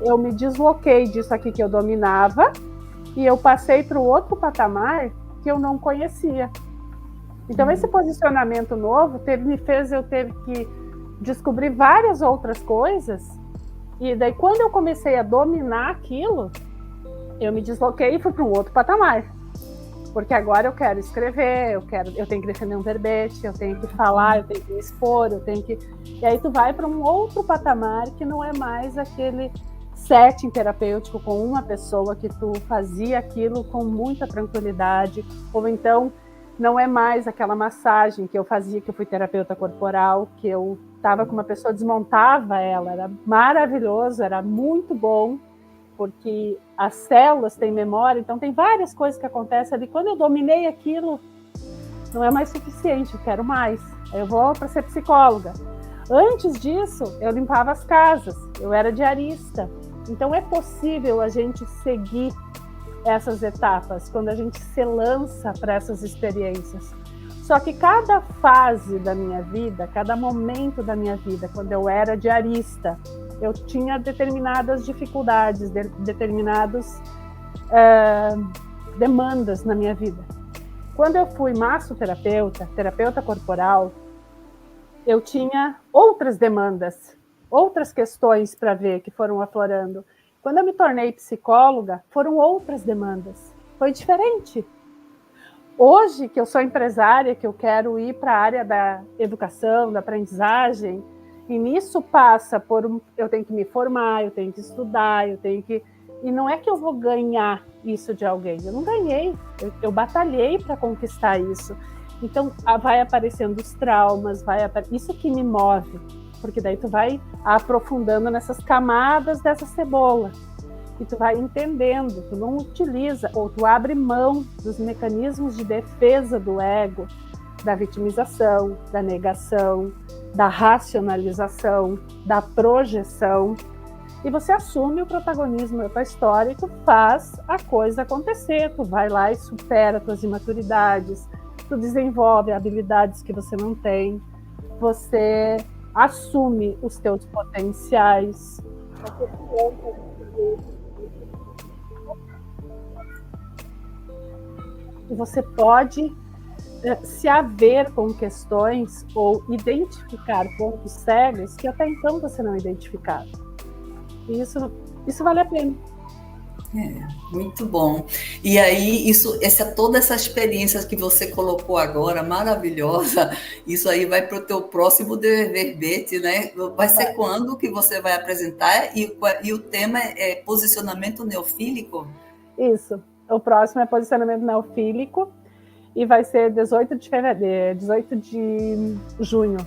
eu me desloquei disso aqui que eu dominava e eu passei para o outro patamar que eu não conhecia. Então, esse posicionamento novo me fez eu ter que descobrir várias outras coisas. E daí, quando eu comecei a dominar aquilo, eu me desloquei e fui para um outro patamar. Porque agora eu quero escrever, eu tenho que defender um verbete, eu tenho que falar, eu tenho que me expor, E aí tu vai para um outro patamar que não é mais aquele setting terapêutico com uma pessoa que tu fazia aquilo com muita tranquilidade, ou então não é mais aquela massagem que eu fazia, que eu fui terapeuta corporal, que eu estava com uma pessoa, desmontava ela, era maravilhoso, era muito bom, porque as células têm memória, então tem várias coisas que acontecem ali. Quando eu dominei aquilo, não é mais suficiente, eu quero mais. Aí eu vou para ser psicóloga. Antes disso, eu limpava as casas, eu era diarista. Então é possível a gente seguir essas etapas quando a gente se lança para essas experiências. Só que cada fase da minha vida, cada momento da minha vida, quando eu era diarista, eu tinha determinadas dificuldades, determinadas demandas na minha vida. Quando eu fui massoterapeuta, terapeuta corporal, eu tinha outras demandas, outras questões para ver que foram aflorando. Quando eu me tornei psicóloga, foram outras demandas. Foi diferente. Hoje, que eu sou empresária, que eu quero ir para a área da educação, da aprendizagem, e nisso passa por eu tenho que me formar, eu tenho que estudar, eu tenho que... E não é que eu vou ganhar isso de alguém. Eu não ganhei. Eu batalhei para conquistar isso. Então, vai aparecendo os traumas, isso que me move. Porque daí tu vai aprofundando nessas camadas dessa cebola. E tu vai entendendo, tu não utiliza, ou tu abre mão dos mecanismos de defesa do ego, da vitimização, da negação, da racionalização, da projeção, e você assume o protagonismo da tua história e tu faz a coisa acontecer, tu vai lá e supera tuas imaturidades, tu desenvolve habilidades que você não tem, você assume os teus potenciais, e você pode se haver com questões ou identificar pontos cegos que até então você não identificava. E isso vale a pena. Muito bom. E aí, toda essa experiência que você colocou agora, maravilhosa, isso aí vai para o teu próximo verbete, né? Vai ser quando que você vai apresentar? E o tema é posicionamento neofílico? Isso. O próximo é posicionamento neofílico e vai ser 18 de junho.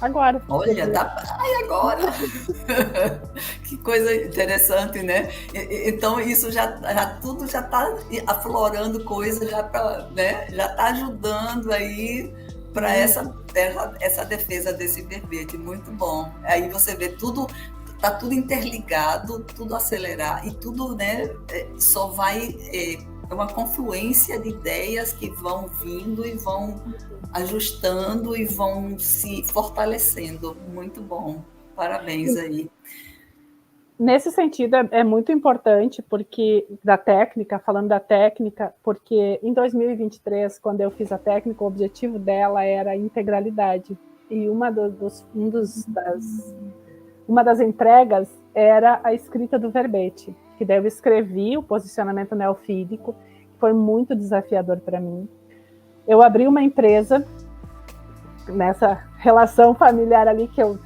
Agora. Olha, agora! Que coisa interessante, né? Então, isso tudo já está aflorando coisa, já está ajudando aí para essa defesa desse verbete. Muito bom. Aí você vê tudo, está tudo interligado, tudo acelerar, e tudo, né, só vai... É uma confluência de ideias que vão vindo e vão ajustando e vão se fortalecendo. Muito bom. Parabéns aí. Nesse sentido, é muito importante, porque falando da técnica, porque em 2023, quando eu fiz a técnica, o objetivo dela era a integralidade. E uma das entregas era a escrita do verbete, que daí eu escrevi o posicionamento neofílico, que foi muito desafiador para mim. Eu abri uma empresa nessa relação familiar ali que eu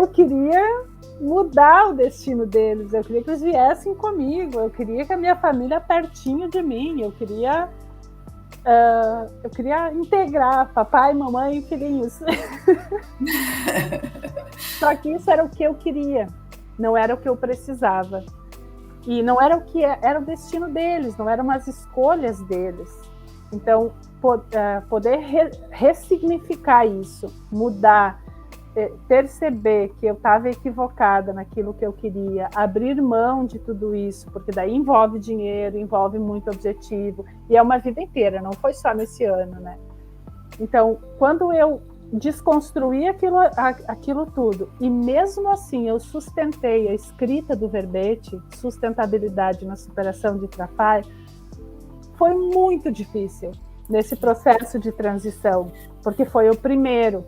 queria mudar o destino deles, eu queria que eles viessem comigo, eu queria que a minha família pertinho de mim, eu queria integrar papai, mamãe e filhinhos. Só que isso era o que eu queria, não era o que eu precisava. E não era era o destino deles, não eram as escolhas deles. Então, poder ressignificar isso, mudar, perceber que eu estava equivocada naquilo que eu queria, abrir mão de tudo isso, porque daí envolve dinheiro, envolve muito objetivo, e é uma vida inteira, não foi só nesse ano, né? Então, quando eu desconstruí aquilo tudo, e mesmo assim eu sustentei a escrita do verbete, sustentabilidade na superação de Trafai, foi muito difícil nesse processo de transição, porque foi o primeiro.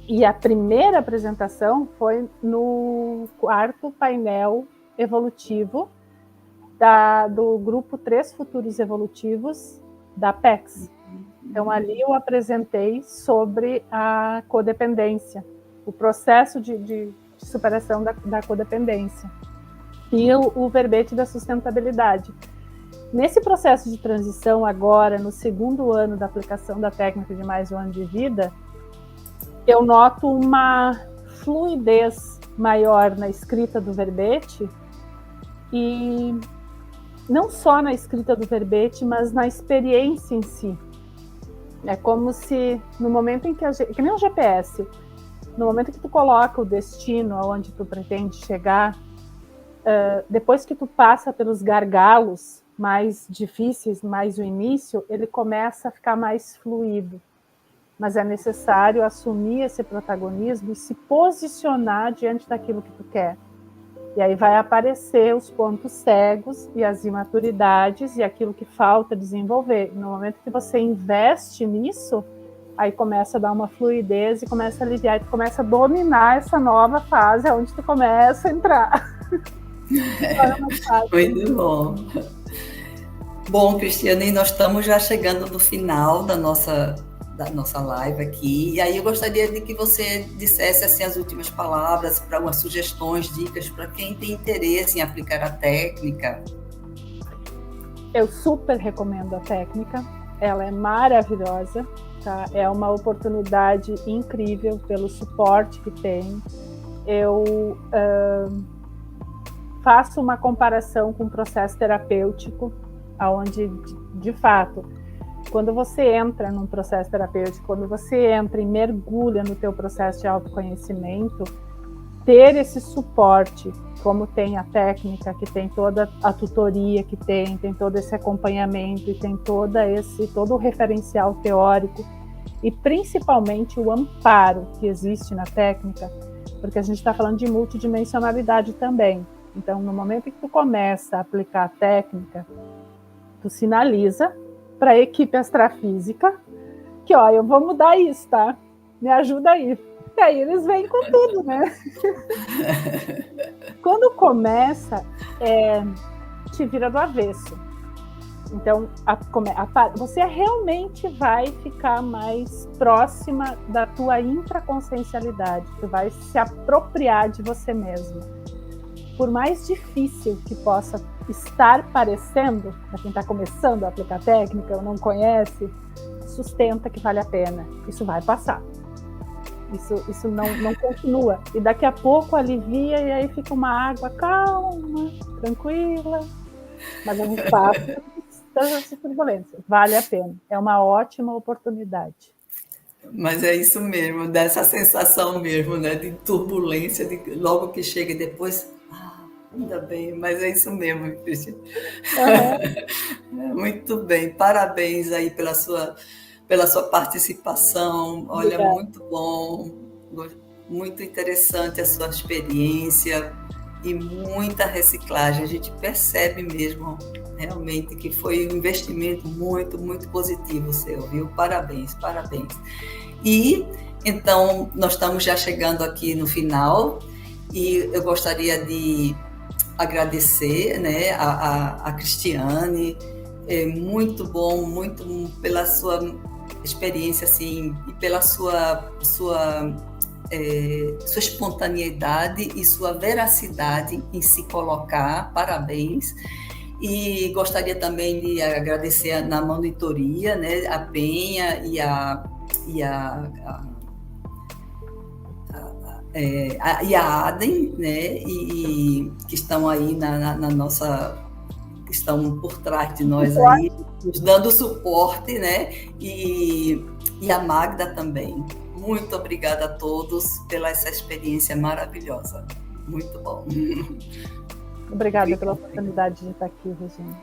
E a primeira apresentação foi no 4º painel evolutivo do grupo 3 Futuros Evolutivos da PEX. Então, ali eu apresentei sobre a codependência, o processo de superação da codependência e o verbete da sustentabilidade. Nesse processo de transição agora, no 2º ano da aplicação da técnica de mais um ano de vida, eu noto uma fluidez maior na escrita do verbete, e não só na escrita do verbete, mas na experiência em si. É como se no momento em que que nem um GPS, no momento que tu coloca o destino aonde tu pretende chegar, depois que tu passa pelos gargalos mais difíceis, mais o início, ele começa a ficar mais fluido. Mas é necessário assumir esse protagonismo e se posicionar diante daquilo que tu quer. E aí vai aparecer os pontos cegos e as imaturidades e aquilo que falta desenvolver. No momento que você investe nisso, aí começa a dar uma fluidez e começa a aliviar, e tu começa a dominar essa nova fase, onde tu começa a entrar. Muito bom. Bom, Cristiane, nós estamos já chegando no final da nossa live aqui, e aí eu gostaria de que você dissesse assim, as últimas palavras, para algumas sugestões, dicas para quem tem interesse em aplicar a técnica. Eu super recomendo a técnica, ela é maravilhosa, tá? É uma oportunidade incrível pelo suporte que tem. Eu faço uma comparação com o processo terapêutico, onde, de fato, quando você entra num processo terapêutico, quando você entra e mergulha no teu processo de autoconhecimento, ter esse suporte, como tem a técnica, que tem toda a tutoria que tem todo esse acompanhamento e tem todo o referencial teórico e principalmente o amparo que existe na técnica, porque a gente está falando de multidimensionalidade também. Então, no momento em que tu começa a aplicar a técnica, tu sinaliza para a equipe astrafísica que, ó, eu vou mudar isso, tá? Me ajuda aí. E aí eles vêm com tudo, né? Quando começa, te vira do avesso. Então, você realmente vai ficar mais próxima da tua intraconsciencialidade. Tu vai se apropriar de você mesmo. Por mais difícil que possa estar parecendo, para quem está começando a aplicar técnica ou não conhece, sustenta que vale a pena. Isso vai passar. Isso não continua. E daqui a pouco alivia e aí fica uma água calma, tranquila. Mas a gente passa todas as turbulências. Vale a pena. É uma ótima oportunidade. Mas é isso mesmo, dessa sensação mesmo, né, de turbulência, de logo que chega e depois, ainda bem, mas é isso mesmo, Cristiane. Uhum. Muito bem, parabéns aí pela sua participação. Olha, obrigada. Muito bom, muito interessante a sua experiência e muita reciclagem. A gente percebe mesmo realmente que foi um investimento muito, muito positivo seu, viu? Parabéns, parabéns. E então nós estamos já chegando aqui no final e eu gostaria de agradecer, né, a Cristiane, muito bom, muito pela sua experiência assim e pela sua espontaneidade e sua veracidade em se colocar. Parabéns. E gostaria também de agradecer na monitoria, né, a Penha e a Adem, né, e que estão aí na nossa, que estão por trás de nós aí, nos dando suporte, né, e a Magda também. Muito obrigada a todos pela essa experiência maravilhosa. Muito bom. Obrigada pela oportunidade de estar aqui, Regina.